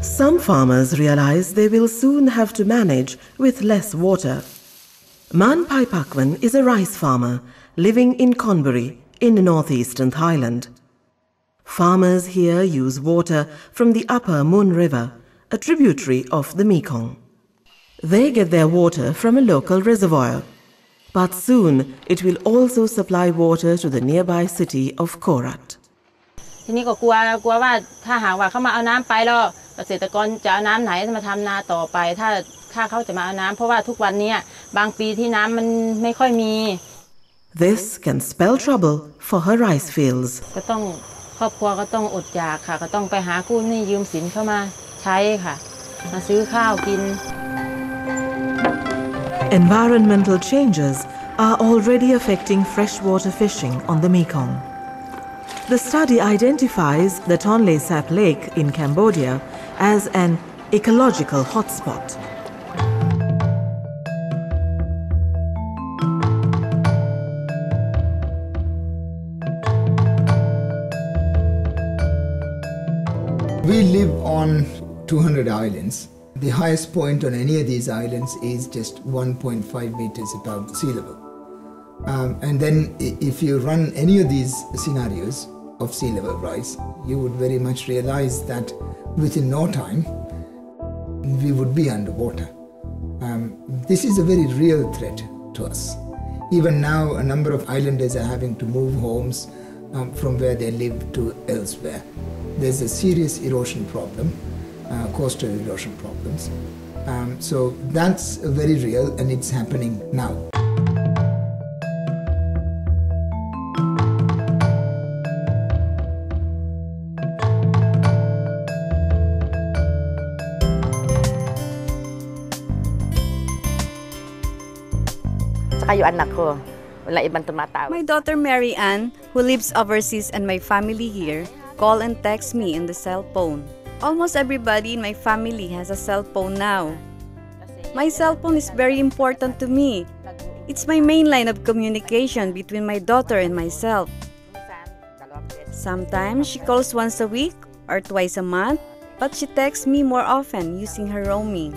Some farmers realize they will soon have to manage with less water. Man Pai Pakwan is a rice farmer living in Conbury in northeastern Thailand. Farmers here use water from the upper Mun River, a tributary of the Mekong. They get their water from a local reservoir, but soon it will also supply water to the nearby city of Korat. ทีนี้ก็กลัวว่าถ้าหากว่าเขามาเอาน้ำไปแล้วเกษตรกรจะเอาน้ำไหนมาทำนาต่อไปถ้าเขาจะมาเอาน้ำเพราะว่าทุกวันนี้บางปีที่น้ำมันไม่ค่อยมี This can spell trouble for her rice fields. ก็ต้องครอบครัวก็ต้องอดอยากค่ะก็ต้องไปหากู้หนี้ยืมสินเข้ามาใช้ค่ะมาซื้อข้าวกิน Environmental changes are already affecting freshwater fishing on the Mekong. The study identifies the Tonle Sap Lake in Cambodia as an ecological hotspot. We live on 200 islands. The highest point on any of these islands is just 1.5 meters above sea level. And then if you run any of these scenarios of sea level rise, you would very much realize that within no time, we would be underwater. This is a very real threat to us. Even now, a number of islanders are having to move homes from where they live to elsewhere. There's a serious erosion problem, coastal erosion problems. So that's very real and it's happening now. My daughter Mary Ann, who lives overseas, and my family here call and text me on the cell phone. Almost everybody in my family has a cell phone now. My cell phone is very important to me. It's my main line of communication between my daughter and myself. Sometimes she calls once a week or twice a month, but she texts me more often using her roaming.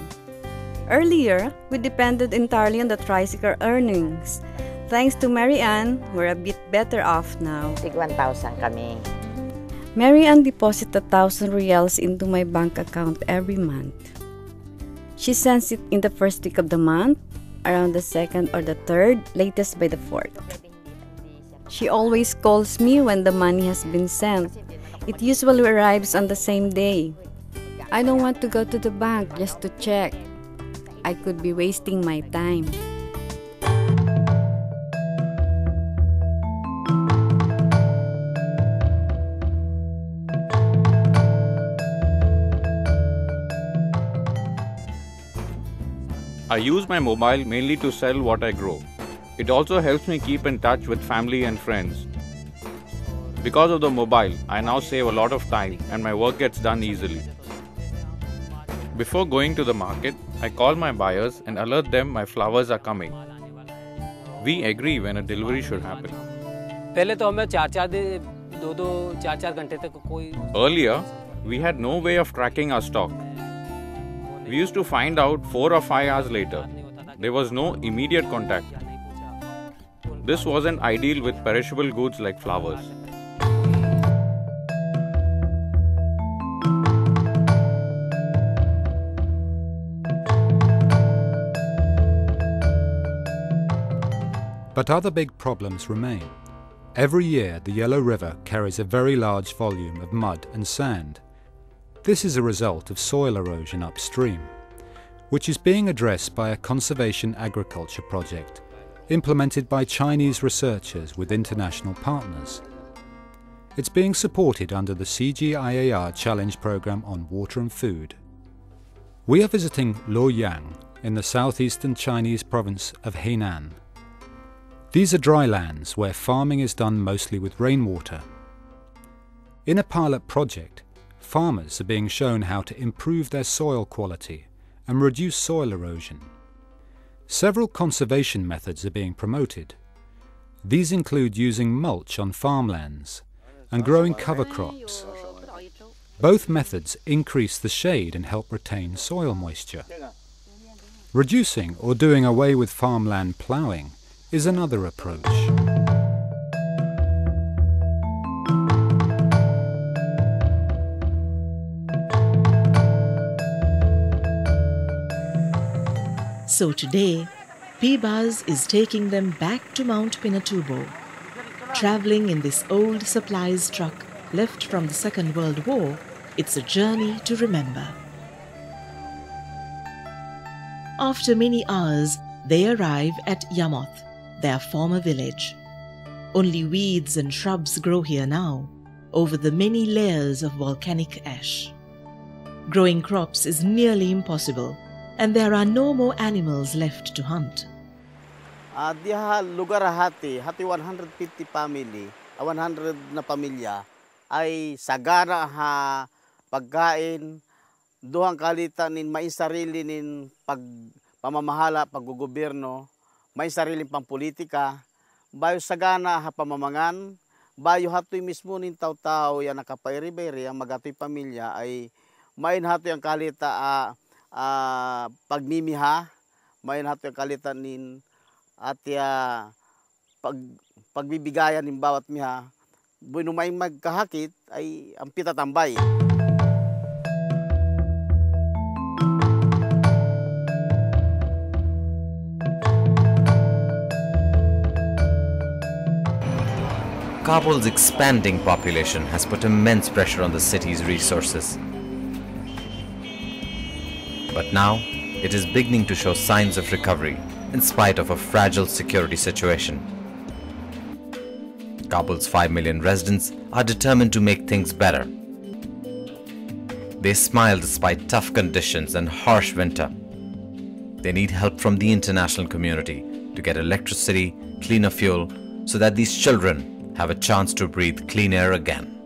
Earlier, we depended entirely on the tricycle earnings. Thanks to Mary Ann, we're a bit better off now. 1,000 kami. Mary Ann deposits 1,000 reals into my bank account every month. She sends it in the first week of the month, around the second or the third, latest by the fourth. She always calls me when the money has been sent. It usually arrives on the same day. I don't want to go to the bank just to check. I could be wasting my time. I use my mobile mainly to sell what I grow. It also helps me keep in touch with family and friends. Because of the mobile, I now save a lot of time and my work gets done easily. Before going to the market, I call my buyers and alert them my flowers are coming. We agree when a delivery should happen. Earlier, we had no way of tracking our stock. We used to find out 4 or 5 hours later. There was no immediate contact. This wasn't ideal with perishable goods like flowers. But other big problems remain. Every year, the Yellow River carries a very large volume of mud and sand. This is a result of soil erosion upstream, which is being addressed by a conservation agriculture project implemented by Chinese researchers with international partners. It's being supported under the CGIAR Challenge Programme on Water and Food. We are visiting Luoyang in the southeastern Chinese province of Hainan. These are dry lands where farming is done mostly with rainwater. In a pilot project, farmers are being shown how to improve their soil quality and reduce soil erosion. Several conservation methods are being promoted. These include using mulch on farmlands and growing cover crops. Both methods increase the shade and help retain soil moisture. Reducing or doing away with farmland ploughing is another approach. So today, P-Buzz is taking them back to Mount Pinatubo. Traveling in this old supplies truck left from the Second World War, it's a journey to remember. After many hours, they arrive at Yamoth, their former village. Only weeds and shrubs grow here now, over the many layers of volcanic ash. Growing crops is nearly impossible, and there are no more animals left to hunt. Diha lugar hati 150 family, 100 na pamilya ay sagana ha pagkain, duhang kalita nin may sarili nin pamamahala, paggugobyerno, may sarili pang politika, bayo sagana ha pamamangan, bayo hatoy mismo nin taw-taw yan nakapairi-bairi ang magatoy pamilya ay main hatoy ang kalita pagmimiha, main hatoy ang kalita nin at pagbibigayan ng bawat miha, bueno may magkahakit ay ang pitatambay. Kabul's expanding population has put immense pressure on the city's resources. But now, it is beginning to show signs of recovery in spite of a fragile security situation. Kabul's 5 million residents are determined to make things better. They smile despite tough conditions and harsh winter. They need help from the international community to get electricity, cleaner fuel, so that these children have a chance to breathe clean air again.